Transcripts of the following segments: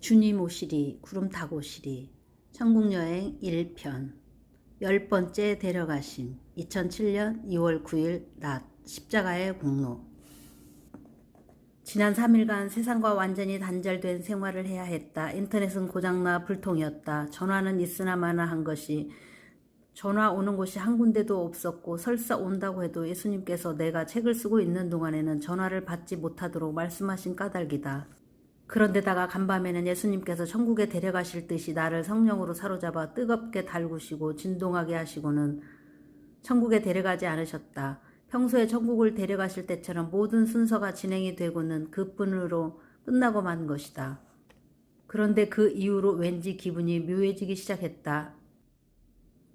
주님 오시리 구름 타고 오시리 천국여행 1편 10번째 데려가심 2007년 2월 9일 낮 십자가의 공로. 지난 3일간 세상과 완전히 단절된 생활을 해야 했다. 인터넷은 고장나 불통이었다. 전화는 있으나 마나 한 것이 전화 오는 곳이 한 군데도 없었고 설사 온다고 해도 예수님께서 내가 책을 쓰고 있는 동안에는 전화를 받지 못하도록 말씀하신 까닭이다. 그런데다가 간밤에는 예수님께서 천국에 데려가실 듯이 나를 성령으로 사로잡아 뜨겁게 달구시고 진동하게 하시고는 천국에 데려가지 않으셨다. 평소에 천국을 데려가실 때처럼 모든 순서가 진행이 되고는 그뿐으로 끝나고 만 것이다. 그런데 그 이후로 왠지 기분이 묘해지기 시작했다.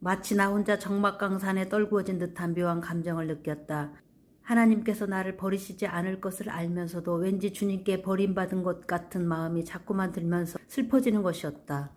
마치 나 혼자 적막강산에 떨구어진 듯한 묘한 감정을 느꼈다. 하나님께서 나를 버리시지 않을 것을 알면서도 왠지 주님께 버림받은 것 같은 마음이 자꾸만 들면서 슬퍼지는 것이었다.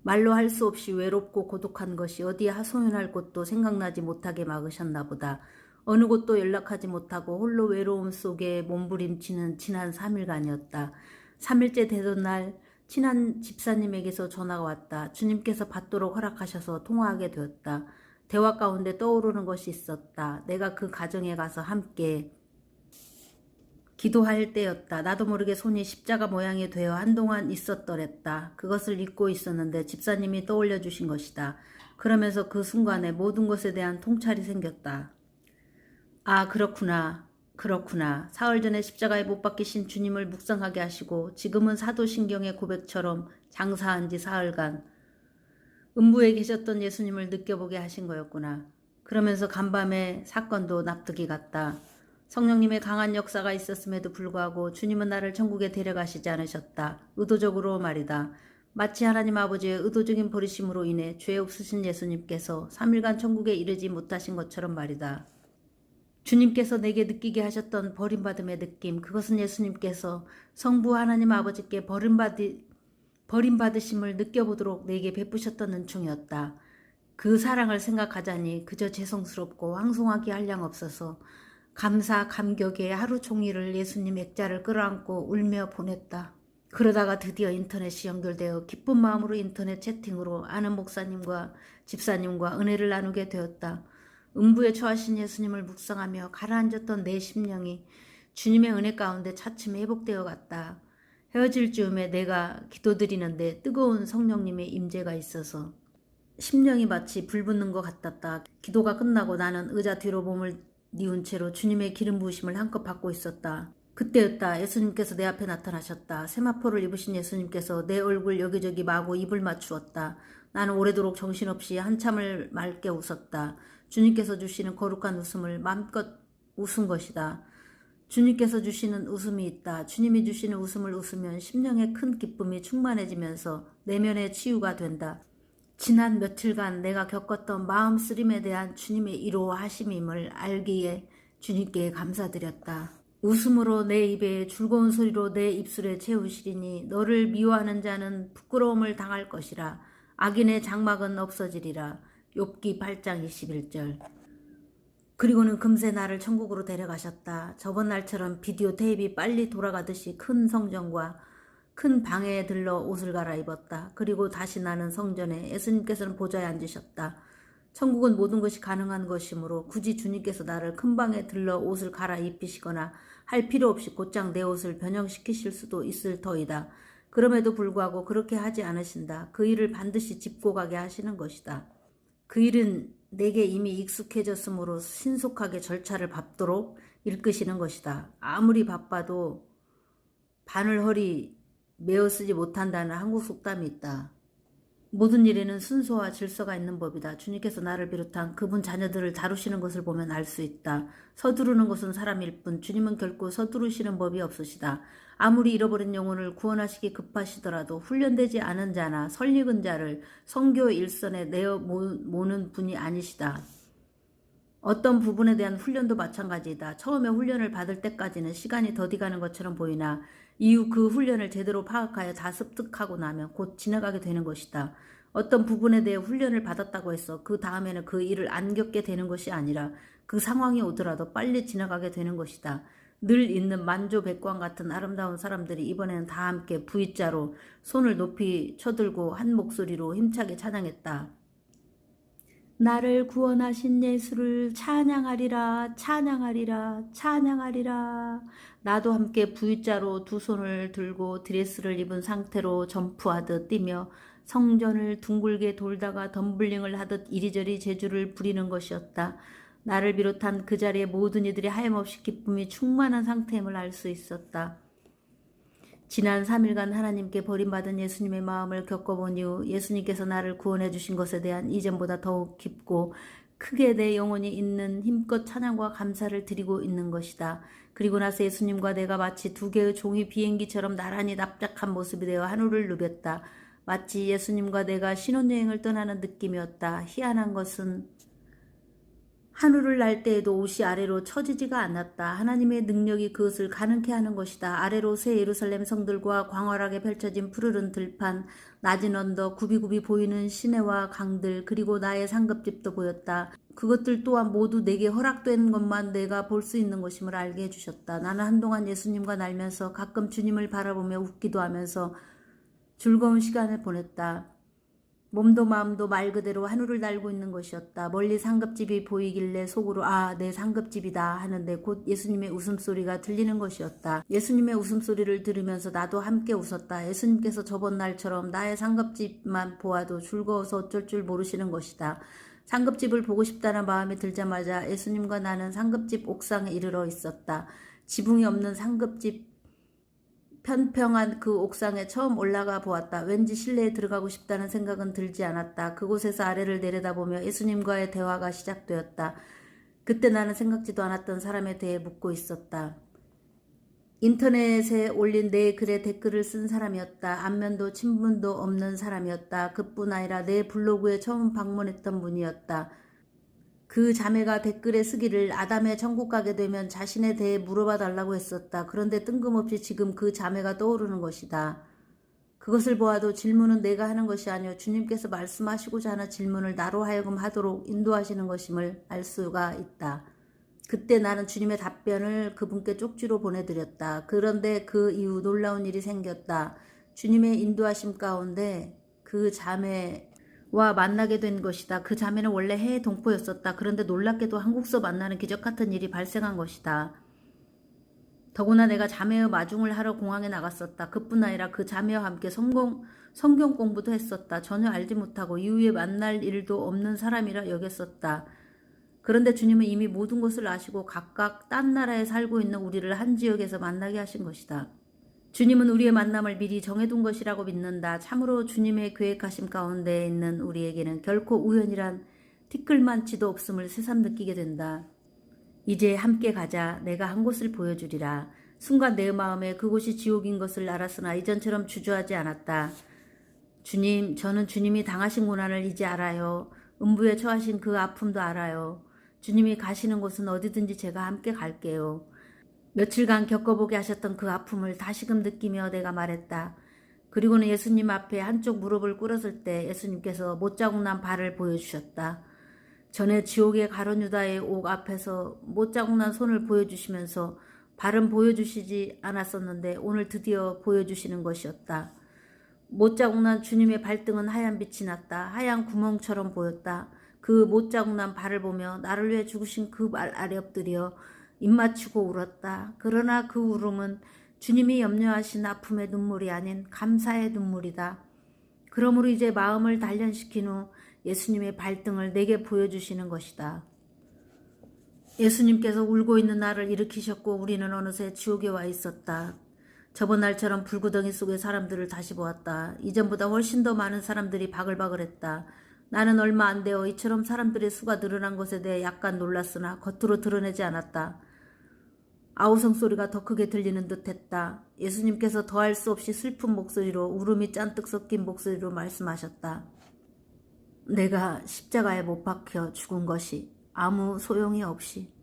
말로 할 수 없이 외롭고 고독한 것이 어디에 하소연할 곳도 생각나지 못하게 막으셨나 보다. 어느 곳도 연락하지 못하고 홀로 외로움 속에 몸부림치는 지난 3일간이었다. 3일째 되던 날 친한 집사님에게서 전화가 왔다. 주님께서 받도록 허락하셔서 통화하게 되었다. 대화 가운데 떠오르는 것이 있었다. 내가 그 가정에 가서 함께 기도할 때였다. 나도 모르게 손이 십자가 모양이 되어 한동안 있었더랬다. 그것을 잊고 있었는데 집사님이 떠올려 주신 것이다. 그러면서 그 순간에 모든 것에 대한 통찰이 생겼다. 아, 그렇구나. 사흘 전에 십자가에 못 박히신 주님을 묵상하게 하시고 지금은 사도신경의 고백처럼 장사한 지 사흘간 음부에 계셨던 예수님을 느껴보게 하신 거였구나. 그러면서 간밤에 사건도 납득이 갔다. 성령님의 강한 역사가 있었음에도 불구하고 주님은 나를 천국에 데려가시지 않으셨다. 의도적으로 말이다. 마치 하나님 아버지의 의도적인 버리심으로 인해 죄 없으신 예수님께서 3일간 천국에 이르지 못하신 것처럼 말이다. 주님께서 내게 느끼게 하셨던 버림받음의 느낌, 그것은 예수님께서 성부 하나님 아버지께 버림받으심을 느껴보도록 내게 베푸셨던 은총이었다. 그 사랑을 생각하자니 그저 죄송스럽고 황송하기 한량 없어서 감사 감격에 하루 종일을 예수님 액자를 끌어안고 울며 보냈다. 그러다가 드디어 인터넷이 연결되어 기쁜 마음으로 인터넷 채팅으로 아는 목사님과 집사님과 은혜를 나누게 되었다. 음부에 처하신 예수님을 묵상하며 가라앉았던 내 심령이 주님의 은혜 가운데 차츰 회복되어 갔다. 헤어질 즈음에 내가 기도드리는데 뜨거운 성령님의 임재가 있어서 심령이 마치 불붙는 것 같았다. 기도가 끝나고 나는 의자 뒤로 몸을 뉘운 채로 주님의 기름 부으심을 한껏 받고 있었다. 그때였다. 예수님께서 내 앞에 나타나셨다. 세마포를 입으신 예수님께서 내 얼굴 여기저기 마구 입을 맞추었다. 나는 오래도록 정신없이 한참을 맑게 웃었다. 주님께서 주시는 거룩한 웃음을 마음껏 웃은 것이다. 주님께서 주시는 웃음이 있다. 주님이 주시는 웃음을 웃으면 심령의 큰 기쁨이 충만해지면서 내면의 치유가 된다. 지난 며칠간 내가 겪었던 마음 쓰림에 대한 주님의 이로하심임을 알기에 주님께 감사드렸다. 웃음으로 내 입에 즐거운 소리로 내 입술에 채우시리니 너를 미워하는 자는 부끄러움을 당할 것이라. 악인의 장막은 없어지리라. 욥기 8장 21절. 그리고는 금세 나를 천국으로 데려가셨다. 저번 날처럼 비디오 테이프가 빨리 돌아가듯이 큰 성전과 큰 방에 들러 옷을 갈아입었다. 그리고 다시 나는 성전에, 예수님께서는 보좌에 앉으셨다. 천국은 모든 것이 가능한 것이므로 굳이 주님께서 나를 큰 방에 들러 옷을 갈아입히시거나 할 필요 없이 곧장 내 옷을 변형시키실 수도 있을 터이다. 그럼에도 불구하고 그렇게 하지 않으신다. 그 일을 반드시 짚고 가게 하시는 것이다. 그 일은 내게 이미 익숙해졌으므로 신속하게 절차를 밟도록 이끄시는 것이다. 아무리 바빠도 바늘허리 메어 쓰지 못한다는 한국 속담이 있다. 모든 일에는 순서와 질서가 있는 법이다. 주님께서 나를 비롯한 그분 자녀들을 다루시는 것을 보면 알 수 있다. 서두르는 것은 사람일 뿐 주님은 결코 서두르시는 법이 없으시다. 아무리 잃어버린 영혼을 구원하시기 급하시더라도 훈련되지 않은 자나 설익은 자를 선교 일선에 내어 모는 분이 아니시다. 어떤 부분에 대한 훈련도 마찬가지이다. 처음에 훈련을 받을 때까지는 시간이 더디가는 것처럼 보이나 이후 그 훈련을 제대로 파악하여 다 습득하고 나면 곧 지나가게 되는 것이다. 어떤 부분에 대해 훈련을 받았다고 해서 그 다음에는 그 일을 안 겪게 되는 것이 아니라 그 상황이 오더라도 빨리 지나가게 되는 것이다. 늘 있는 만조백광 같은 아름다운 사람들이 이번에는 다 함께 V자로 손을 높이 쳐들고 한 목소리로 힘차게 찬양했다. 나를 구원하신 예수를 찬양하리라, 찬양하리라, 찬양하리라. 나도 함께 V자로 두 손을 들고 드레스를 입은 상태로 점프하듯 뛰며 성전을 둥글게 돌다가 덤블링을 하듯 이리저리 제주를 부리는 것이었다. 나를 비롯한 그 자리의 모든 이들이 하염없이 기쁨이 충만한 상태임을 알 수 있었다. 지난 3일간 하나님께 버림받은 예수님의 마음을 겪어본 이후 예수님께서 나를 구원해 주신 것에 대한 이전보다 더욱 깊고 크게 내 영혼이 있는 힘껏 찬양과 감사를 드리고 있는 것이다. 그리고 나서 예수님과 내가 마치 두 개의 종이 비행기처럼 나란히 납작한 모습이 되어 하늘을 누볐다. 마치 예수님과 내가 신혼여행을 떠나는 느낌이었다. 희한한 것은 하늘을 날 때에도 옷이 아래로 처지지가 않았다. 하나님의 능력이 그것을 가능케 하는 것이다. 아래로 새 예루살렘 성들과 광활하게 펼쳐진 푸르른 들판, 낮은 언덕, 굽이굽이 보이는 시내와 강들, 그리고 나의 상급집도 보였다. 그것들 또한 모두 내게 허락된 것만 내가 볼 수 있는 것임을 알게 해주셨다. 나는 한동안 예수님과 날면서 가끔 주님을 바라보며 웃기도 하면서 즐거운 시간을 보냈다. 몸도 마음도 말 그대로 하늘을 날고 있는 것이었다. 멀리 상급집이 보이길래 속으로 내 상급집이다 하는데 곧 예수님의 웃음소리가 들리는 것이었다. 예수님의 웃음소리를 들으면서 나도 함께 웃었다. 예수님께서 저번 날처럼 나의 상급집만 보아도 즐거워서 어쩔 줄 모르시는 것이다. 상급집을 보고 싶다는 마음이 들자마자 예수님과 나는 상급집 옥상에 이르러 있었다. 지붕이 없는 상급집 편평한 그 옥상에 처음 올라가 보았다. 왠지 실내에 들어가고 싶다는 생각은 들지 않았다. 그곳에서 아래를 내려다보며 예수님과의 대화가 시작되었다. 그때 나는 생각지도 않았던 사람에 대해 묻고 있었다. 인터넷에 올린 내 글에 댓글을 쓴 사람이었다. 안면도 친분도 없는 사람이었다. 그뿐 아니라 내 블로그에 처음 방문했던 분이었다. 그 자매가 댓글에 쓰기를 아담의 천국 가게 되면 자신에 대해 물어봐 달라고 했었다. 그런데 뜬금없이 지금 그 자매가 떠오르는 것이다. 그것을 보아도 질문은 내가 하는 것이 아니오 주님께서 말씀하시고자 하는 질문을 나로 하여금 하도록 인도하시는 것임을 알 수가 있다. 그때 나는 주님의 답변을 그분께 쪽지로 보내드렸다. 그런데 그 이후 놀라운 일이 생겼다. 주님의 인도하심 가운데 그 자매와 만나게 된 것이다. 그 자매는 원래 해외 동포였었다. 그런데 놀랍게도 한국서 만나는 기적 같은 일이 발생한 것이다. 더구나 내가 자매의 마중을 하러 공항에 나갔었다. 그뿐 아니라 그 자매와 함께 성경 공부도 했었다. 전혀 알지 못하고 이후에 만날 일도 없는 사람이라 여겼었다. 그런데 주님은 이미 모든 것을 아시고 각각 딴 나라에 살고 있는 우리를 한 지역에서 만나게 하신 것이다. 주님은 우리의 만남을 미리 정해둔 것이라고 믿는다. 참으로 주님의 계획하심 가운데 있는 우리에게는 결코 우연이란 티끌만치도 없음을 새삼 느끼게 된다. 이제 함께 가자. 내가 한 곳을 보여주리라. 순간 내 마음에 그곳이 지옥인 것을 알았으나 이전처럼 주저하지 않았다. 주님, 저는 주님이 당하신 고난을 이제 알아요. 음부에 처하신 그 아픔도 알아요. 주님이 가시는 곳은 어디든지 제가 함께 갈게요. 며칠간 겪어보게 하셨던 그 아픔을 다시금 느끼며 내가 말했다. 그리고는 예수님 앞에 한쪽 무릎을 꿇었을 때 예수님께서 못자국 난 발을 보여주셨다. 전에 지옥의 가룟 유다의 옥 앞에서 못자국 난 손을 보여주시면서 발은 보여주시지 않았었는데 오늘 드디어 보여주시는 것이었다. 못자국 난 주님의 발등은 하얀 빛이 났다. 하얀 구멍처럼 보였다. 그 못자국 난 발을 보며 나를 위해 죽으신 그 발 아래 엎드려 입맞추고 울었다. 그러나 그 울음은 주님이 염려하신 아픔의 눈물이 아닌 감사의 눈물이다. 그러므로 이제 마음을 단련시킨 후 예수님의 발등을 내게 보여주시는 것이다. 예수님께서 울고 있는 나를 일으키셨고 우리는 어느새 지옥에 와 있었다. 저번 날처럼 불구덩이 속의 사람들을 다시 보았다. 이전보다 훨씬 더 많은 사람들이 바글바글했다. 나는 얼마 안 되어 이처럼 사람들의 수가 늘어난 것에 대해 약간 놀랐으나 겉으로 드러내지 않았다. 아우성 소리가 더 크게 들리는 듯 했다. 예수님께서 더할 수 없이 슬픈 목소리로 울음이 잔뜩 섞인 목소리로 말씀하셨다. 내가 십자가에 못 박혀 죽은 것이 아무 소용이 없이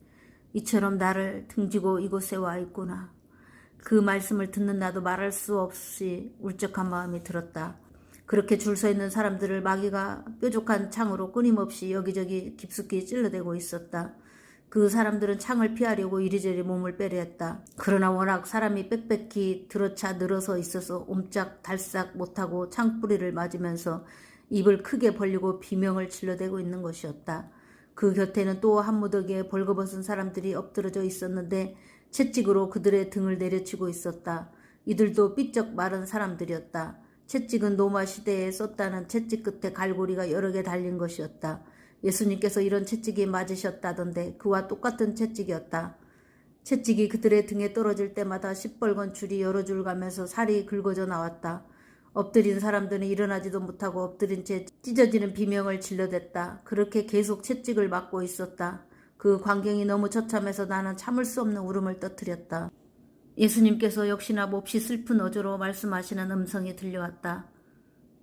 이처럼 나를 등지고 이곳에 와 있구나. 그 말씀을 듣는 나도 말할 수 없이 울적한 마음이 들었다. 그렇게 줄 서 있는 사람들을 마귀가 뾰족한 창으로 끊임없이 여기저기 깊숙이 찔러대고 있었다. 그 사람들은 창을 피하려고 이리저리 몸을 빼려 했다. 그러나 워낙 사람이 빽빽히 들어차 늘어서 있어서 옴짝달싹 못하고 창뿌리를 맞으면서 입을 크게 벌리고 비명을 질러대고 있는 것이었다. 그 곁에는 또 한 무더기에 벌거벗은 사람들이 엎드러져 있었는데 채찍으로 그들의 등을 내려치고 있었다. 이들도 삐쩍 마른 사람들이었다. 채찍은 노마 시대에 썼다는 채찍 끝에 갈고리가 여러 개 달린 것이었다. 예수님께서 이런 채찍이 맞으셨다던데 그와 똑같은 채찍이었다. 채찍이 그들의 등에 떨어질 때마다 시뻘건 줄이 여러 줄 가면서 살이 긁어져 나왔다. 엎드린 사람들은 일어나지도 못하고 엎드린 채 찢어지는 비명을 질러댔다. 그렇게 계속 채찍을 맞고 있었다. 그 광경이 너무 처참해서 나는 참을 수 없는 울음을 터뜨렸다. 예수님께서 역시나 몹시 슬픈 어조로 말씀하시는 음성이 들려왔다.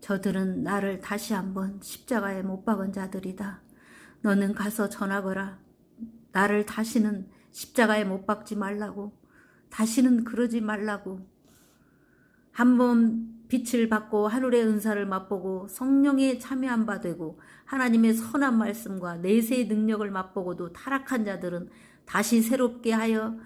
저들은 나를 다시 한번 십자가에 못 박은 자들이다. 너는 가서 전하거라. 나를 다시는 십자가에 못 박지 말라고. 다시는 그러지 말라고. 한번 빛을 받고 하늘의 은사를 맛보고 성령에 참여한 바 되고 하나님의 선한 말씀과 내세의 능력을 맛보고도 타락한 자들은 다시 새롭게 하여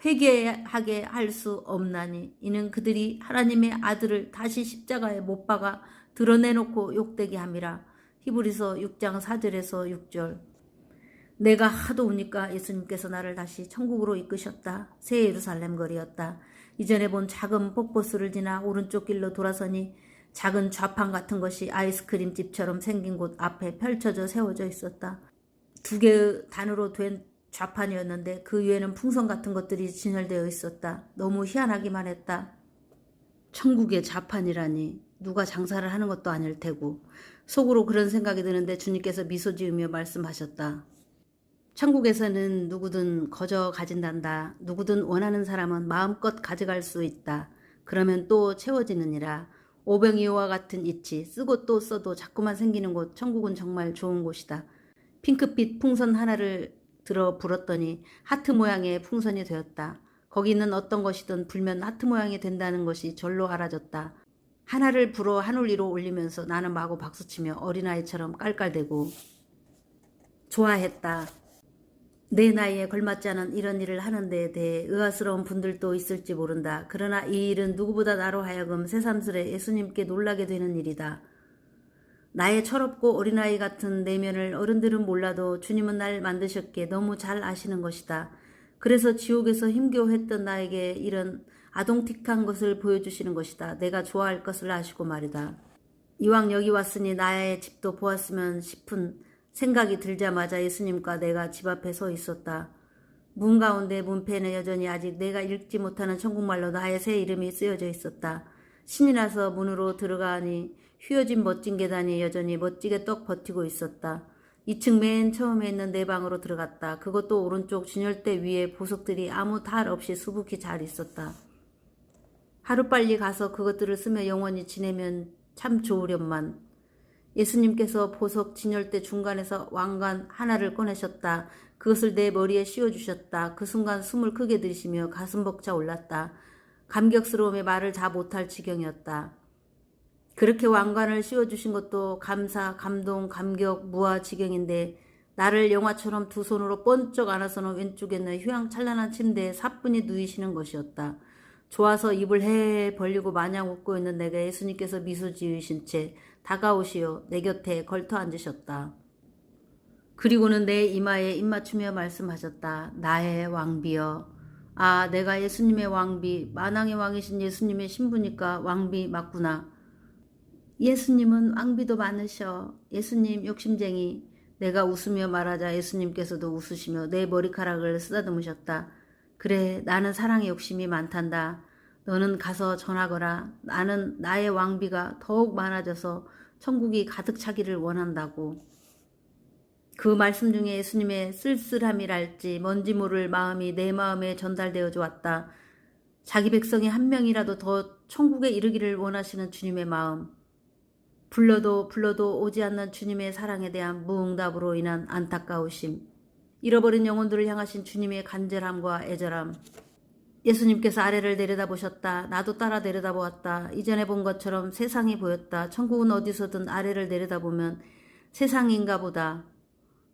회개하게 할 수 없나니 이는 그들이 하나님의 아들을 다시 십자가에 못 박아 드러내놓고 욕되게 함이라. 히브리서 6장 4절에서 6절. 내가 하도 우니까 예수님께서 나를 다시 천국으로 이끄셨다. 새 예루살렘 거리였다. 이전에 본 작은 폭포수를 지나 오른쪽 길로 돌아서니 작은 좌판 같은 것이 아이스크림집처럼 생긴 곳 앞에 펼쳐져 세워져 있었다. 2개의 단으로 된 좌판이었는데 그 위에는 풍선 같은 것들이 진열되어 있었다. 너무 희한하기만 했다. 천국의 좌판이라니 누가 장사를 하는 것도 아닐 테고. 속으로 그런 생각이 드는데 주님께서 미소 지으며 말씀하셨다. 천국에서는 누구든 거저 가진단다. 누구든 원하는 사람은 마음껏 가져갈 수 있다. 그러면 또 채워지느니라. 오병이어와 같은 이치, 쓰고 또 써도 자꾸만 생기는 곳, 천국은 정말 좋은 곳이다. 핑크빛 풍선 하나를 들어 불었더니 하트 모양의 풍선이 되었다. 거기는 어떤 것이든 불면 하트 모양이 된다는 것이 절로 알아졌다. 하나를 불어 하늘 위로 올리면서 나는 마구 박수치며 어린아이처럼 깔깔대고 좋아했다. 내 나이에 걸맞지 않은 이런 일을 하는 데에 대해 의아스러운 분들도 있을지 모른다. 그러나 이 일은 누구보다 나로 하여금 새삼스레 예수님께 놀라게 되는 일이다. 나의 철없고 어린아이 같은 내면을 어른들은 몰라도 주님은 날 만드셨기에 너무 잘 아시는 것이다. 그래서 지옥에서 힘겨워했던 나에게 이런 아동틱한 것을 보여주시는 것이다. 내가 좋아할 것을 아시고 말이다. 이왕 여기 왔으니 나의 집도 보았으면 싶은 생각이 들자마자 예수님과 내가 집 앞에 서 있었다. 문 가운데 문패는 여전히 아직 내가 읽지 못하는 천국말로 나의 새 이름이 쓰여져 있었다. 신이 나서 문으로 들어가니 휘어진 멋진 계단이 여전히 멋지게 떡 버티고 있었다. 2층 맨 처음에 있는 내 방으로 들어갔다. 그것도 오른쪽 진열대 위에 보석들이 아무 탈 없이 수북히 잘 있었다. 하루빨리 가서 그것들을 쓰며 영원히 지내면 참 좋으련만. 예수님께서 보석 진열대 중간에서 왕관 하나를 꺼내셨다. 그것을 내 머리에 씌워주셨다. 그 순간 숨을 크게 들이쉬며 가슴 벅차 올랐다. 감격스러움에 말을 다 못할 지경이었다. 그렇게 왕관을 씌워주신 것도 감사, 감동, 감격, 무아지경인데 나를 영화처럼 두 손으로 번쩍 안아서는 왼쪽에 있는 휘황찬란한 침대에 사뿐히 누이시는 것이었다. 좋아서 입을 헤헤 벌리고 마냥 웃고 있는 내게 예수님께서 미소 지으신 채 다가오시어 내 곁에 걸터 앉으셨다. 그리고는 내 이마에 입맞추며 말씀하셨다. 나의 왕비여. 아, 내가 예수님의 왕비, 만왕의 왕이신 예수님의 신부니까 왕비 맞구나. 예수님은 왕비도 많으셔. 예수님 욕심쟁이. 내가 웃으며 말하자 예수님께서도 웃으시며 내 머리카락을 쓰다듬으셨다. 그래, 나는 사랑의 욕심이 많단다. 너는 가서 전하거라. 나는 나의 왕비가 더욱 많아져서 천국이 가득 차기를 원한다고. 그 말씀 중에 예수님의 쓸쓸함이랄지 뭔지 모를 마음이 내 마음에 전달되어져 왔다. 자기 백성이 한 명이라도 더 천국에 이르기를 원하시는 주님의 마음. 불러도 오지 않는 주님의 사랑에 대한 무응답으로 인한 안타까우심. 잃어버린 영혼들을 향하신 주님의 간절함과 애절함. 예수님께서 아래를 내려다보셨다. 나도 따라 내려다보았다. 이전에 본 것처럼 세상이 보였다. 천국은 어디서든 아래를 내려다보면 세상인가 보다.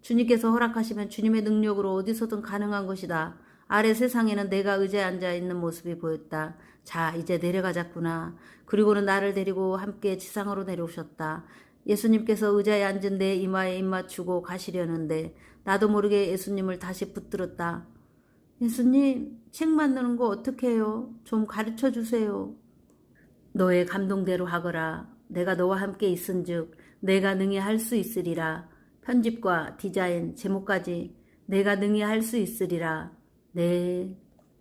주님께서 허락하시면 주님의 능력으로 어디서든 가능한 것이다. 아래 세상에는 내가 의자에 앉아 있는 모습이 보였다. 자, 이제 내려가자꾸나. 그리고는 나를 데리고 함께 지상으로 내려오셨다. 예수님께서 의자에 앉은 내 이마에 입 맞추고 가시려는데 나도 모르게 예수님을 다시 붙들었다. 예수님, 책 만드는 거 어떻게 해요? 좀 가르쳐 주세요. 너의 감동대로 하거라. 내가 너와 함께 있은즉 내가 능히 할 수 있으리라. 편집과 디자인, 제목까지 내가 능히 할 수 있으리라. 네.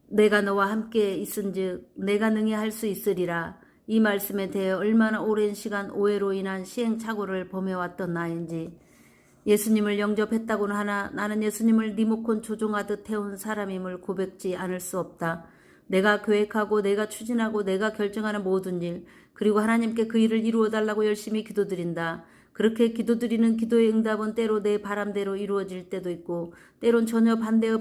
내가 너와 함께 있은즉 내가 능히 할 수 있으리라. 이 말씀에 대해 얼마나 오랜 시간 오해로 인한 시행착오를 범해왔던 나인지. 예수님을 영접했다고는 하나 나는 예수님을 리모컨 조종하듯 해온 사람임을 고백지 않을 수 없다. 내가 계획하고 내가 추진하고 내가 결정하는 모든 일, 그리고 하나님께 그 일을 이루어달라고 열심히 기도드린다. 그렇게 기도드리는 기도의 응답은 때로 내 바람대로 이루어질 때도 있고 때론 전혀 반대의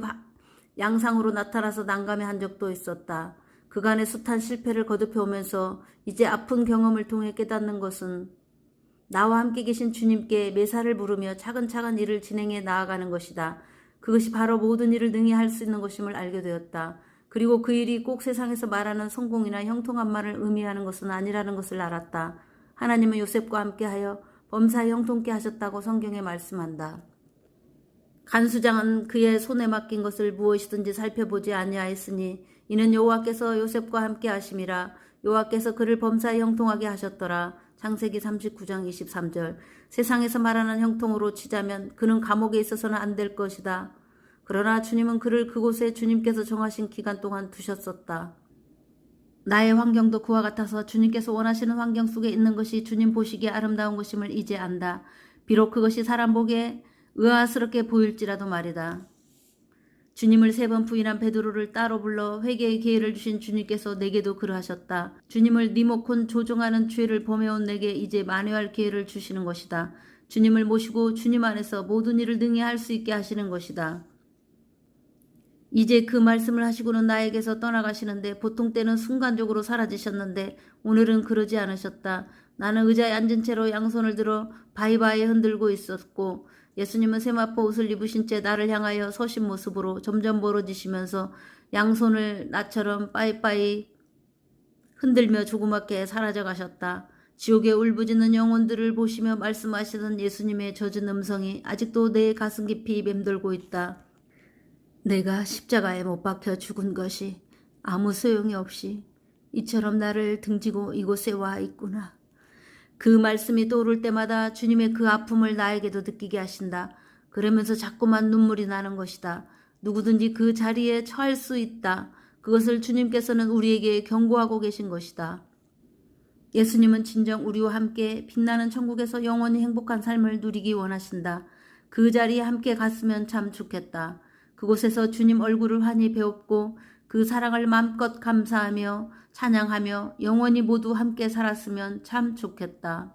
양상으로 나타나서 난감해한 적도 있었다. 그간의 숱한 실패를 거듭해오면서 이제 아픈 경험을 통해 깨닫는 것은 나와 함께 계신 주님께 매사를 부르며 차근차근 일을 진행해 나아가는 것이다. 그것이 바로 모든 일을 능히 할 수 있는 것임을 알게 되었다. 그리고 그 일이 꼭 세상에서 말하는 성공이나 형통함만을 의미하는 것은 아니라는 것을 알았다. 하나님은 요셉과 함께하여 범사에 형통케 하셨다고 성경에 말씀한다. 간수장은 그의 손에 맡긴 것을 무엇이든지 살펴보지 아니하였으니 이는 여호와께서 요셉과 함께 하심이라. 여호와께서 그를 범사에 형통하게 하셨더라. 창세기 39장 23절. 세상에서 말하는 형통으로 치자면 그는 감옥에 있어서는 안 될 것이다. 그러나 주님은 그를 그곳에 주님께서 정하신 기간 동안 두셨었다. 나의 환경도 그와 같아서 주님께서 원하시는 환경 속에 있는 것이 주님 보시기에 아름다운 것임을 이제 안다. 비록 그것이 사람 보기에 의아스럽게 보일지라도 말이다. 주님을 3번 부인한 베드로를 따로 불러 회개의 기회를 주신 주님께서 내게도 그러하셨다. 주님을 리모컨 조종하는 죄를 범해온 내게 이제 만회할 기회를 주시는 것이다. 주님을 모시고 주님 안에서 모든 일을 능히 할 수 있게 하시는 것이다. 이제 그 말씀을 하시고는 나에게서 떠나가시는데 보통 때는 순간적으로 사라지셨는데 오늘은 그러지 않으셨다. 나는 의자에 앉은 채로 양손을 들어 바이바이 흔들고 있었고 예수님은 세마포 옷을 입으신 채 나를 향하여 서신 모습으로 점점 멀어지시면서 양손을 나처럼 빠이빠이 흔들며 조그맣게 사라져 가셨다. 지옥의 울부짖는 영혼들을 보시며 말씀하시던 예수님의 젖은 음성이 아직도 내 가슴 깊이 맴돌고 있다. 내가 십자가에 못 박혀 죽은 것이 아무 소용이 없이 이처럼 나를 등지고 이곳에 와 있구나. 그 말씀이 떠오를 때마다 주님의 그 아픔을 나에게도 느끼게 하신다. 그러면서 자꾸만 눈물이 나는 것이다. 누구든지 그 자리에 처할 수 있다. 그것을 주님께서는 우리에게 경고하고 계신 것이다. 예수님은 진정 우리와 함께 빛나는 천국에서 영원히 행복한 삶을 누리기 원하신다. 그 자리에 함께 갔으면 참 좋겠다. 그곳에서 주님 얼굴을 환히 배웠고 그 사랑을 마음껏 감사하며 찬양하며 영원히 모두 함께 살았으면 참 좋겠다.